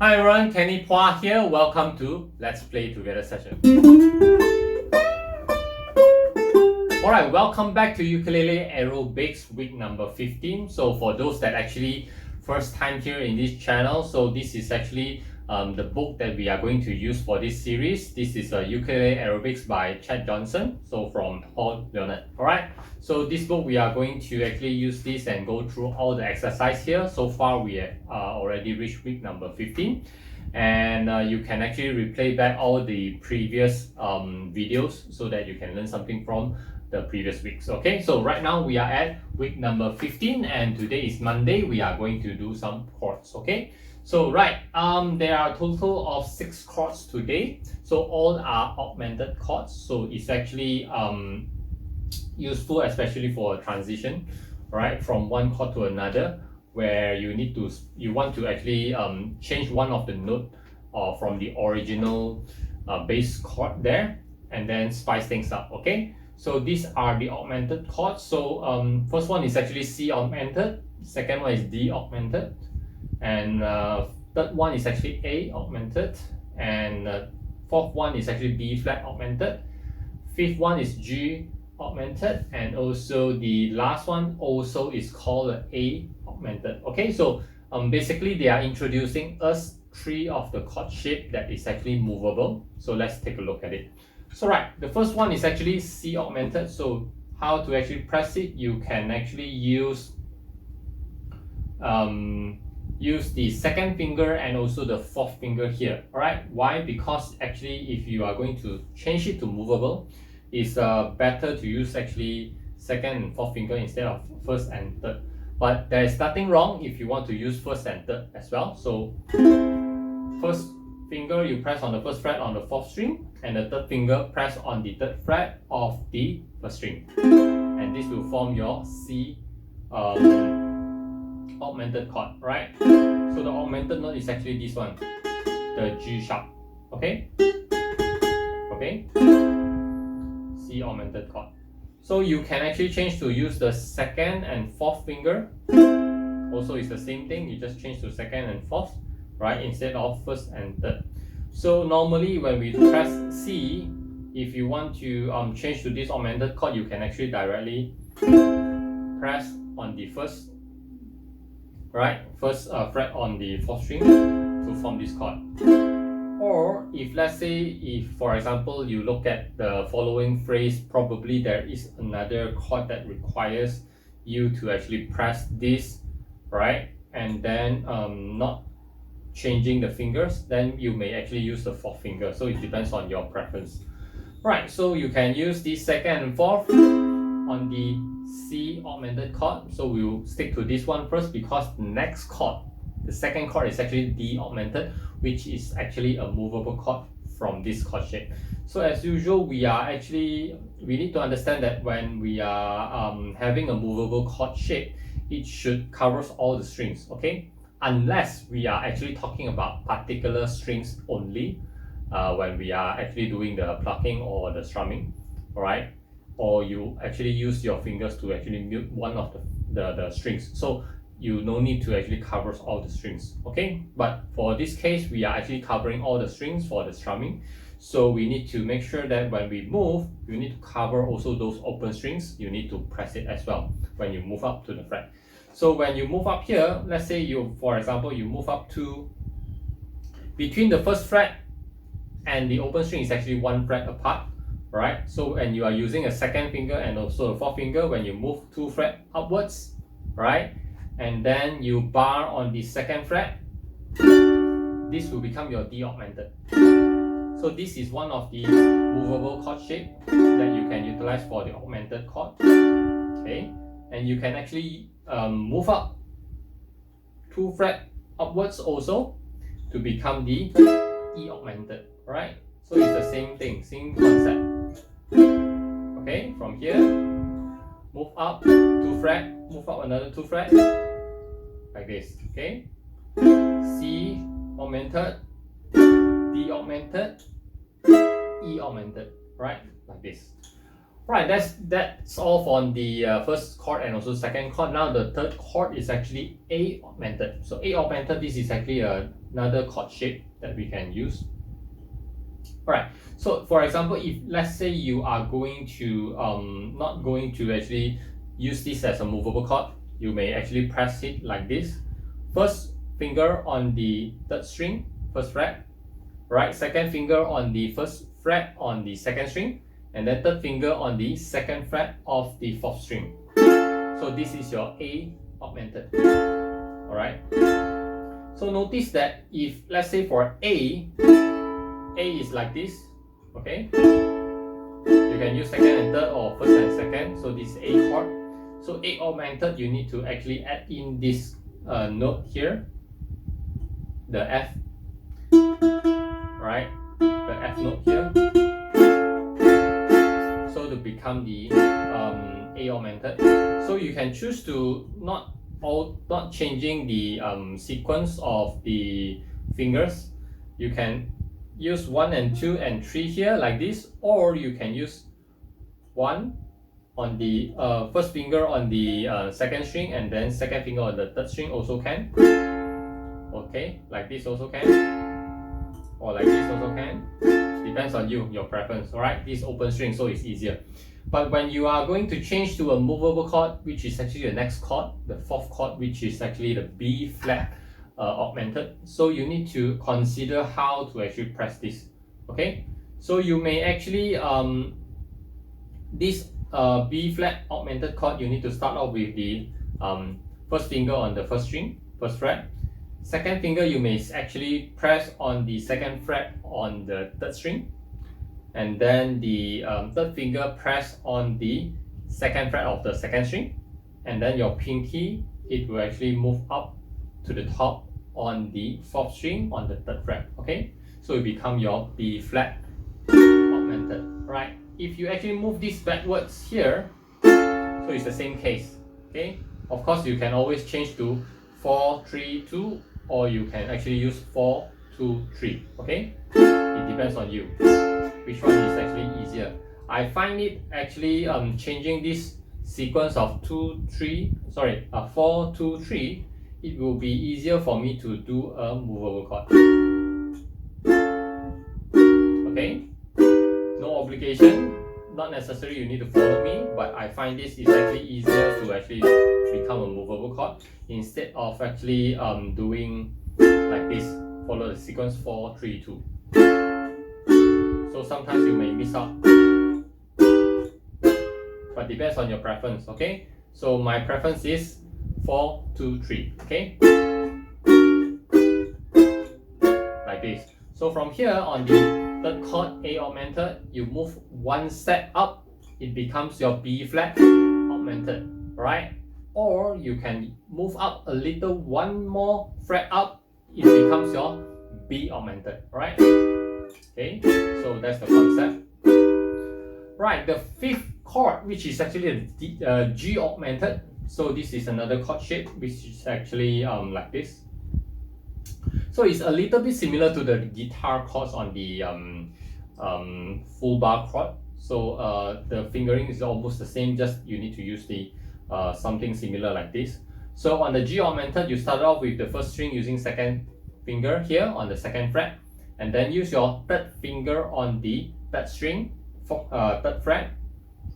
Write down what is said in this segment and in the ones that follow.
Hi everyone, Kenny Pua here. Welcome to Let's Play Together session. Alright, welcome back to Ukulele Aerobics week number 15. So for those that actually first time here in this channel, so this is actually the book that we are going to use for this series. This is Ukulele Aerobics by Chad Johnson, so from Hal Leonard. Alright, so this book we are going to actually use this and go through all the exercise here. So far we have already reached week number 15, and you can actually replay back all the previous videos so that you can learn something from the previous weeks. Okay, so right now we are at week number 15 and today is Monday. We are going to do some chords. Okay, so right, there are a total of 6 chords today, so all are augmented chords, so it's actually useful especially for a transition, right, from one chord to another, where you want to actually change one of the note from the original bass chord there and then spice things up. Okay, so these are the augmented chords. So first one is actually C augmented, second one is D augmented, and third one is actually A augmented, and fourth one is actually B flat augmented, fifth one is G augmented, and also the last one also is called A augmented. Okay, so basically they are introducing us 3 of the chord shape that is actually movable. So let's take a look at it. So right, the first one is actually C augmented. So how to actually press it? You can actually use the second finger and also the fourth finger here. All right, why? Because actually if you are going to change it to movable, it's better to use actually second and fourth finger instead of first and third. But there is nothing wrong if you want to use first and third as well. So first finger you press on the first fret on the fourth string, and the third finger press on the third fret of the first string, and this will form your C augmented chord, right? So the augmented note is actually this one, the G sharp. Okay, C augmented chord. So you can actually change to use the second and fourth finger. Also it's the same thing, you just change to second and fourth, right, instead of first and third. So normally when we press C, if you want to change to this augmented chord, you can actually directly press on the first fret on the fourth string to form this chord. Or if let's say, if for example you look at the following phrase, probably there is another chord that requires you to actually press this, right, and then not changing the fingers, then you may actually use the fourth finger. So it depends on your preference. Right, so you can use the second and fourth on the C augmented chord. So we'll stick to this one first because the next chord, the second chord, is actually D augmented, which is actually a movable chord from this chord shape. So as usual, we need to understand that when we are having a movable chord shape, it should cover all the strings. Okay, unless we are actually talking about particular strings only, when we are actually doing the plucking or the strumming, all right, or you actually use your fingers to actually mute one of the strings, so you no need to actually cover all the strings. Okay, but for this case we are actually covering all the strings for the strumming, so we need to make sure that when we move, you need to cover also those open strings. You need to press it as well when you move up to the fret. So when you move up here, let's say for example you move up to between the first fret and the open string is actually 1 fret apart, right? So and you are using a second finger and also a fourth finger, when you move 2 fret upwards, right, and then you bar on the second fret, this will become your D augmented. So this is one of the movable chord shape that you can utilize for the augmented chord. Okay, and you can actually move up 2 fret upwards also to become the E augmented, right? So it's the same thing, same concept. Okay, from here, move up 2 fret, move up another 2 fret, like this. Okay, C augmented, D augmented, E augmented, right, like this. Right, that's all for the first chord and also second chord. Now the third chord is actually A augmented. So A augmented, this is actually another chord shape that we can use. Alright, so for example, if let's say you are going to not going to actually use this as a movable chord, you may actually press it like this. First finger on the third string, first fret, right? Second finger on the first fret on the second string, and then third finger on the second fret of the fourth string. So this is your A augmented. Alright. So notice that if let's say for A is like this, okay? You can use second and third or first and second. So this is A chord. So A augmented, you need to actually add in this note here, the F, right? The F note here. So to become the A augmented. So you can choose to not changing the sequence of the fingers. You can use 1 and 2 and 3 here like this, or you can use 1 on the first finger on the second string, and then second finger on the third string also can. Okay, like this also can, or like this also can. Depends on you, your preference. Alright, this open string, so it's easier. But when you are going to change to a movable chord, which is actually the next chord, the fourth chord, which is actually the B flat augmented, so you need to consider how to actually press this. Okay, so you may actually this B flat augmented chord, you need to start off with the first finger on the first string, first fret. Second finger you may actually press on the second fret on the third string, and then the third finger press on the second fret of the second string, and then your pinky, it will actually move up to the top on the fourth string on the third fret. Okay, so it become your B flat augmented. Right, if you actually move this backwards here, so it's the same case. Okay, of course you can always change to 4 3 2, or you can actually use 4 2 3. Okay, it depends on you which one is actually easier. I find it actually changing this sequence of 4 2 3, it will be easier for me to do a movable chord. Okay, no obligation, not necessary you need to follow me, but I find this is actually easier to actually become a movable chord instead of actually doing like this, follow the sequence 4 3 2. So sometimes you may miss out, but depends on your preference. Okay, so my preference is 4 2 3. Okay, like this. So from here on the third chord A augmented, you move one step up, it becomes your B flat augmented, right? Or you can move up a little, one more fret up, it becomes your B augmented, right? Okay, so that's the concept. Right, the fifth chord, which is actually the G augmented. So this is another chord shape, which is actually like this. So it's a little bit similar to the guitar chords on the full bar chord. So the fingering is almost the same, just you need to use the something similar like this. So on the G augmented, you start off with the first string using second finger here on the second fret, and then use your third finger on the third string, third fret.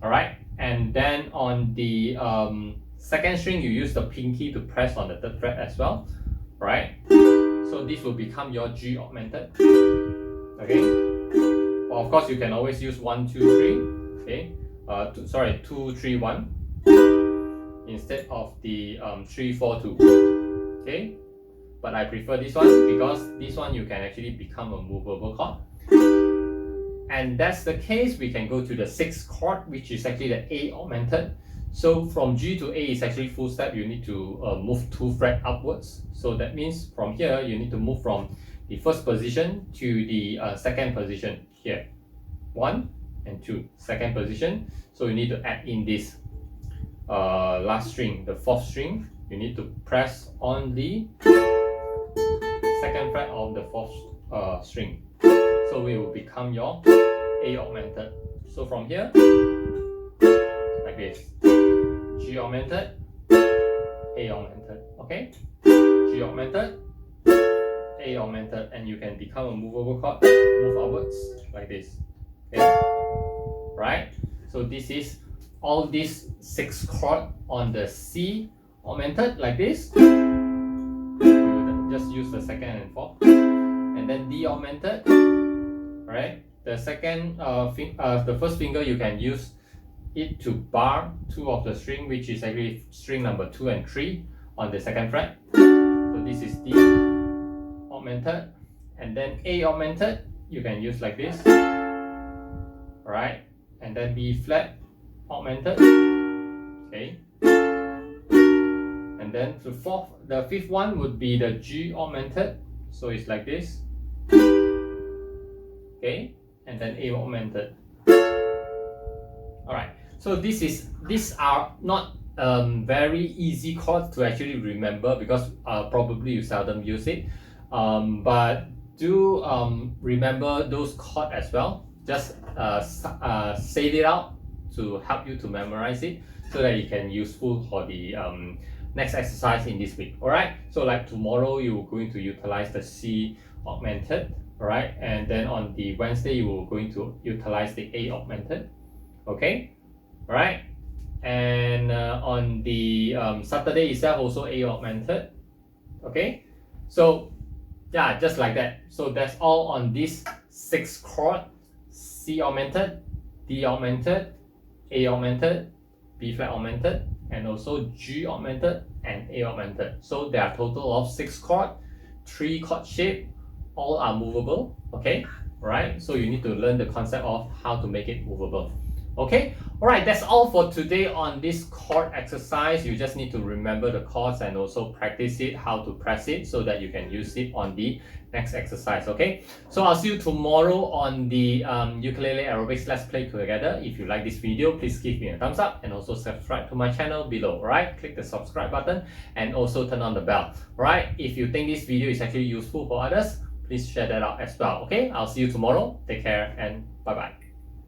Alright, and then on the second string, you use the pinky to press on the third fret as well. Right, so this will become your G augmented. Okay, well, of course you can always use 1 2 3. Okay, 2 3 1 instead of the 3 4 2. Okay, but I prefer this one because this one you can actually become a movable chord. And that's the case, we can go to the sixth chord, which is actually the A augmented. So from G to A is actually full step, you need to move 2 fret upwards. So that means from here, you need to move from the first position to the second position here. 1 and 2, second position. So you need to add in this last string, the fourth string. You need to press on the second fret of the fourth string. So it will become your A augmented. So from here, like this. G augmented, A augmented, okay? G augmented, A augmented, and you can become a movable chord, move upwards like this, okay? Right? So this is all these 6 chords on the C augmented like this. Just use the second and fourth, and then D augmented, right? The second, the first finger you can use it to bar 2 of the string, which is actually string number 2 and 3 on the second fret. So this is D augmented, and then A augmented you can use like this, right? And then B flat augmented, okay? And then the fifth one would be the G augmented, so it's like this, okay? And then A augmented. All right. So these are not very easy chords to actually remember because probably you seldom use it. But do remember those chords as well. Just say it out to help you to memorize it so that you can useful for the next exercise in this week. All right. So like tomorrow you're going to utilize the C augmented. All right. And then on the Wednesday you are going to utilize the A augmented. Okay. All right. And on the Saturday itself also A augmented. Okay. So yeah, just like that. So that's all on this 6 chord: C augmented, D augmented, A augmented, B flat augmented, and also G augmented and A augmented. So there are a total of 6 chords, 3 chord shape, all are movable. Okay, right? So you need to learn the concept of how to make it movable. Okay, all right, that's all for today on this chord exercise. You just need to remember the chords and also practice it, how to press it, so that you can use it on the next exercise. Okay, so I'll see you tomorrow on the Ukulele Aerobics. Let's play together. If you like this video, please give me a thumbs up and also subscribe to my channel below. All right, click the subscribe button and also turn on the bell. All right, if you think this video is actually useful for others, please share that out as well. Okay, I'll see you tomorrow. Take care and bye bye.